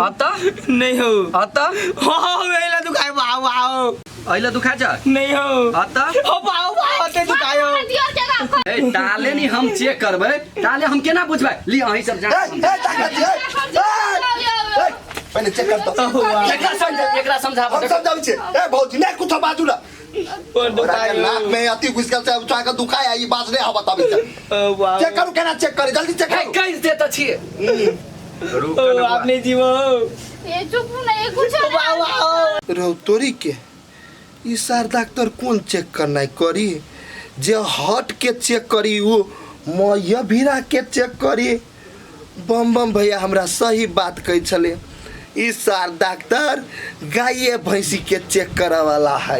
आता नहीं हो आता हो मेला दुखाए बाओ बाओ अहिले दुखा छ नहीं हो आता हो बाओ बाओ ते दुखायो ए टाले नि हम चेक करबै टाले हम केना बुझबै ली अहीं सब जा पहिले चेक कर त एकरा समझाब हम समझाउ छे ए भौजी ने कुछ बाजू न पर दुखायो नाक में अति घुसकल से उठा दुखाय आई बात नहीं हवा तब वाओ चेक करू केना चेक करे जल्दी चेक करू कहि दे त छी रुक आपने जीवो ये चुप नहीं कुछ बाओ बाओ रहो तोरी के ई सार डॉक्टर कौन चेक करना करी जे हट के चेक करी वो मैया भीरा के चेक करी बम बम भैया हमरा सही बात कही छले ई सार डॉक्टर गाये भैंसी के चेक करे वाला है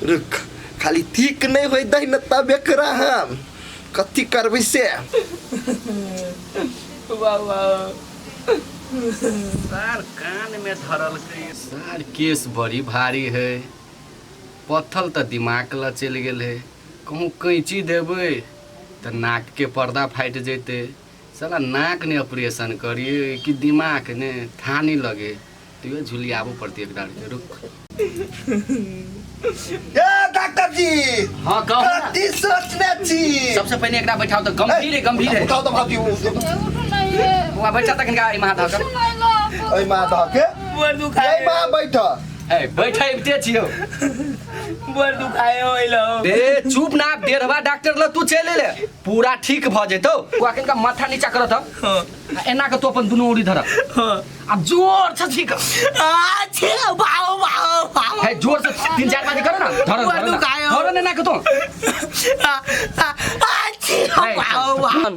रुक खाली ठीक नहीं होई दही न तब एकरा हम कथी करबै से वाओ वाओ सार कान में धरल के सार केस बड़ी भारी है पत्थल त दिमाग ल चल गेल है कहूँ कैंची देबै त नाक के पर्दा फाट जेते साला नाक ने ऑपरेशन करिए कि दिमाग ने था नहीं लगे तो ये झुलियाबो पड़ती एक डाल के रुक ए डॉक्टर जी हाँ कहो ना। कथी सोचने छी सबसे पहले एकरा बैठाओ तो गंभीर है उठाओ तो भाभी वहाँ बैठा तक इनका इमाम धर ओइ मां धके पर दुखायो ए मां बैठ ए बैठे इते छियो पर दुखायो एलो ए चुप ना डेरवा डॉक्टर ल तू चले ले पूरा ठीक भ जेतो वाकिन का माथा नीचा करत ह एना के तो अपन दुनो उड़ी धर अब जोर से ठीक आ छे बाओ बाओ बाओ है जोर से 3-4 बार करो ना धर धर ना के तो आ छे बाओ बाओ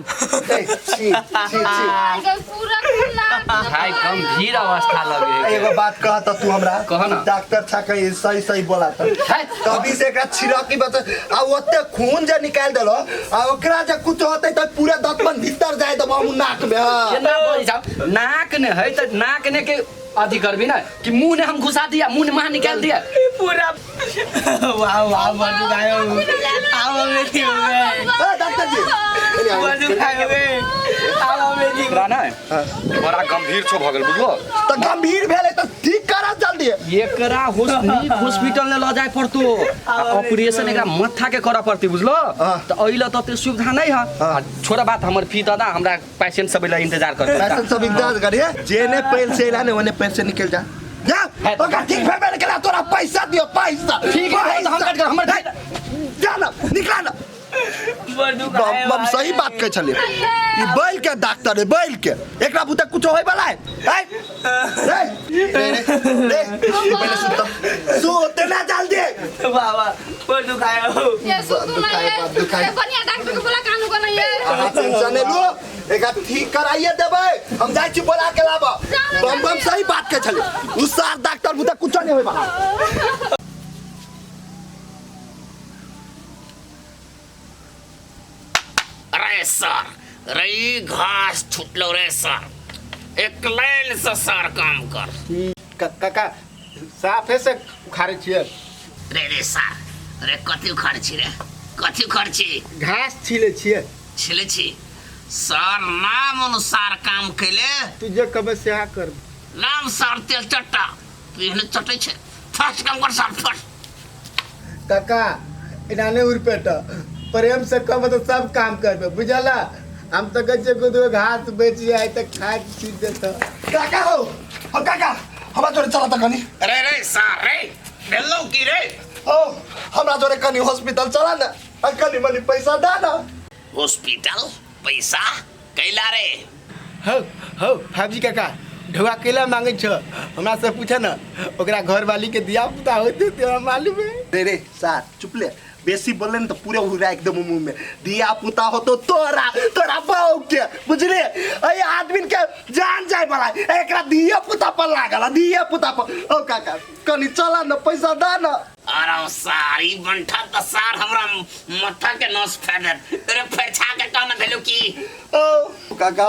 ए छी पूरा खुला भाई गंभीर अवस्था लगे एगो बात कह त तू हमरा कह ना। डॉक्टर छा कहीं सही सही बोला त कभी से एकरा छिड़की बत आ ओते खून जे निकाल देलो आ ओकरा जे कुछ होतै त पूरा दतमन भीतर जाए त हम नाक में ये ना बोली साहब नाक ने है तो नाक ने के अथी करबी ना कि मुंह ने हम घुसा दिया मुंह ने मां निकाल दिया पूरा वाओ वाओ पर दुखायो आओ मेरी हो गए ए डॉक्टर जी पर दुखायो गे आओ मेरी एकरा ना बड़ा गंभीर छो भगल बुझलो त गंभीर भेले त ठीक करा जल्दी एकरा हॉस्पिटल ने ल जाय पड़तो ऑपरेशन एकरा माथा के करा पड़ती बुझलो त अइला त सुविधा नहीं है छोरा बात हमर फी दादा हमरा पेशेंट सब ला इंतजार कर पैसा सब इंतजार करिए जेने पैल से लाने ओने पैल से निकल जा जा ओका ठीक भेबे निकला तोरा पैसा दियो पैसा ठीक है तो हम कट कर हमर जा ना निकला ना पर दुखायो बम सही बात कह छले ई बैल के डॉक्टर है बैल के एकरा बुते कुछ होय वाला है रे पहले सुत ना जल्दी बाबा पर दुखायो ये सुतू नहीं है ये बढ़िया डॉक्टर को बोला कानू को नहीं है टेंशन लो एकरा ठीक कराइए देबे हम जाय छी बोला के लाबो बम बम सही बात कह छले उ सार डॉक्टर बुते कुछ नहीं होय वाला अरे सर रही घास छुटलो रे सर एक लाइन से सर काम कर काका साफे से उखाड़े छियै रे सर रे कथी उखाड़ छी रे कथी उखाड़ छी घास छीले छियै छिले छी सर नाम अनुसार काम कैले तू जे कहबे सेहा कर नाम सर तेल चट्टा पीहने चटे छे फर्स्ट काम कर सर फर्स्ट काका इनाने उरपेट प्रेम से कहबे तो सब काम करबे बुझला हम तो गजे गुदो घास बेच जाए त खाए छील देत काका हो हम काका हमरा जोरे चला त कनी रे सर रे हेलो की रे ओ हमरा जोरे कनी हॉस्पिटल चला ना कनी मनी पैसा दा ना हॉस्पिटल पैसा कैला रे हो भाभी काका ढोआ केला मांगे छ हमरा से पूछे न ओकरा घर वाली के दिया पुता होते तेरा मालूम है रे सार चुप ले बेसी बोले न तो पूरे उड़ा एकदम मुंह में दिया पुता हो तो तोरा बाऊ के बुझले ए आदमी के जान जाए वाला एकरा दिया पुता पर लागल दिया पुता पर ओ काका कनी चला न पैसा दा न अरे सारी बंठा त सार हमरा मत्था के नस फेडर तेरे फेरछा के कहना भेलो की ओ काका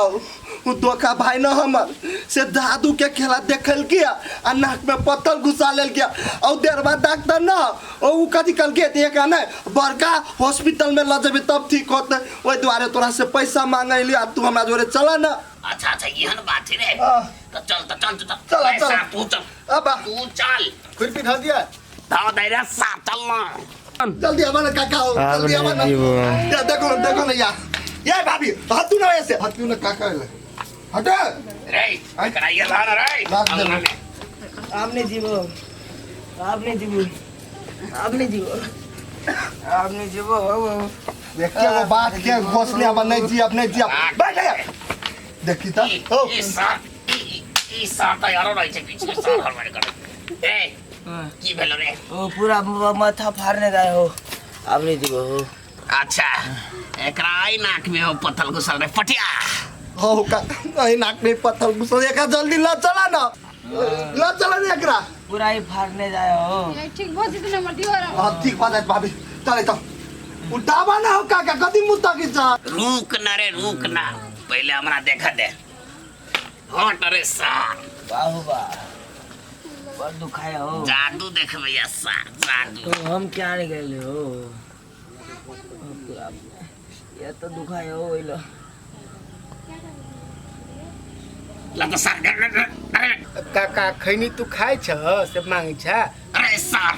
उ धोखा भाई न हमर से दादू के खेला देखल के आ नाक में पत्थर घुसा लेल के औ देरबा डॉक्टर न ओ उ कथि कल के ते का न बड़का हॉस्पिटल में ल जेबे तब ठीक होते ओइ द्वारे तोरा से पैसा मांगै लिया तू हमरा जोरे चला न अच्छा अच्छा यहन बात है रे हाँ। तो चल चल, रे चल। सार तू चल अब तू चल खुरपी धो दिया धाव दे रे सार चल ना जल्दी आवा ना काका हो जल्दी आवा ना या देखो ना ये भाभी हाथ तू ना ऐसे हाथ तू ना काका ले हट रे कराइए लाना रे लाद दे। अंगना में। आपने जीवो आपने जीवो आपने जीवो आपने जीवो देखिए वो बात के घोसले अब नहीं जी अपने जी बैठ जा देखी था ओ ई सार तो यारो रही छे पीछे सार हरमारे करे ए की भेलो रे ओ पूरा माथा फाड़ने गए हो आपने जीवो हो अच्छा एकरा आई नाक में हो पत्थर घुसल रे फटिया हो का नहीं नाक नहीं पत्थर घुस देखा जल्दी ला चला ना ला चला ना एकरा पूरा ही फाड़ने जाए हो ये ठीक बहुत जितने मर्दी हो रहा हां ठीक बात है भाभी चले तो उठावा ना हो काका कदी मुत्ता की जा रुक ना रे रुक ना पहले हमरा देखा दे हट रे सार बाहु बा बहुत दुखाया हो जादू देख भैया सार जादू तो हम क्या नहीं गए हो पूरा ये तो दुखाया हो इलो ला तो सार अरे काका खैनी तू खाइ छ से मांगे छ अरे सार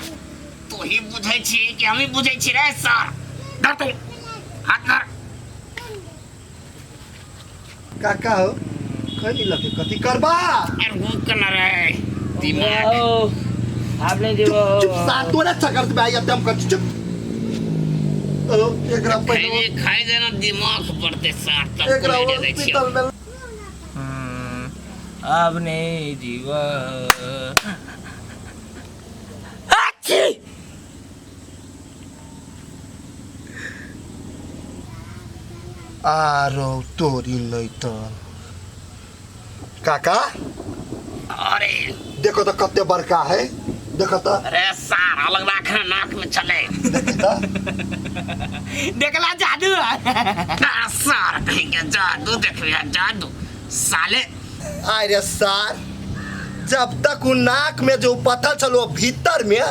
तू ही बुझै छी कि हम ही बुझै छी रे सार धर तू हाथ धर काका हो खनी लगे कथी करबा अरे रुक ना रे दिमाग हो आपने जीवो चुप साथ तोरे चकर पे आई अब हम कर चुप ओ एकरा खाए खाए देना दिमाग पड़ते सार तब एकरा को ले दे छी हॉस्पिटल में आपने जीवो आरो तोरी नहीं तो काका अरे देखो तो कत्ते बड़का है देखो तो अरे सार अलग रखना नाक में चले देखी तो देखला जादू ना सार कहेंगे जादू देख भैया जादू साले अरे सार जब तक वो नाक में जो पत्थर चलो भीतर में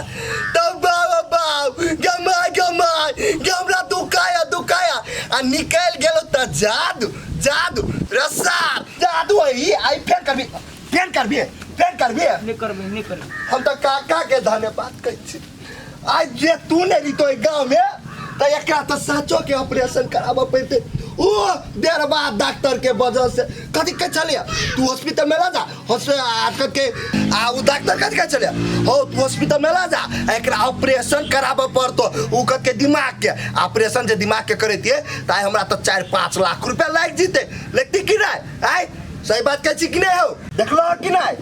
तब गमला दुखाया आ निकल गेलो त जादू रसार जादू है आई फेन कर भी नहीं कर हम तो काका के धन्यवाद कहै छी आज जे तू ने री तो गांव में त एकरा तो साचो के ऑपरेशन कराबा पड़ते ओ देर बाद डॉक्टर के वजह से कथी के चलिया तू हॉस्पिटल में ला जा आज के वो डॉक्टर कथी के चलिया हो तू हॉस्पिटल में ला जा एकरा ऑपरेशन कराबा पड़तो उ के दिमाग के ऑपरेशन जे दिमाग के करैतिए ताई हमरा तो 4-5 लाख रुपया लाग जीते लगती कि नहीं आई सही बात कहै छी कि नहीं हो देखलो कि नहीं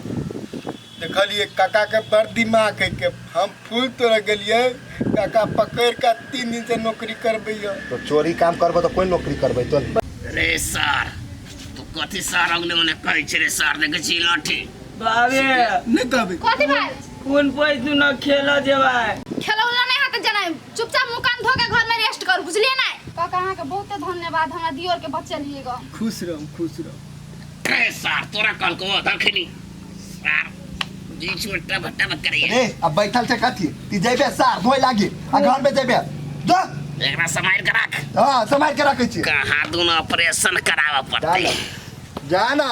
देखलिए काका के बड़ दिमाग है के हम फूल तोड़ गेलिए काका पकड़ के 3 दिन से नौकरी करबैया तो चोरी काम करबो तो कोई नौकरी करबै तो रे सार तू कथी सार अगले मने कहै छै रे सार देखे छी लाठी बाबे नहीं कहबै कथी भाई कौन पैस तू न खेला जेबा खेलौला नहीं हाथ जना चुपचाप मुंह कान धो के घर में रेस्ट कर बुझलिए ना काका अहाँ के बहुत धन्यवाद हमरा दियोर के बच्चे लिएगा खुश रहो रे सार तोरा कल को दखनी सार जी छोटा भट्टा मत करिए रे अब बैठल छे कथी ती जेबे सार धोय लागी आ घर में जेबे जा एकरा समाइल के रख हां समाज के रखै छी कहाँ दोनों ऑपरेशन करावा जा पड़ते ना जा ना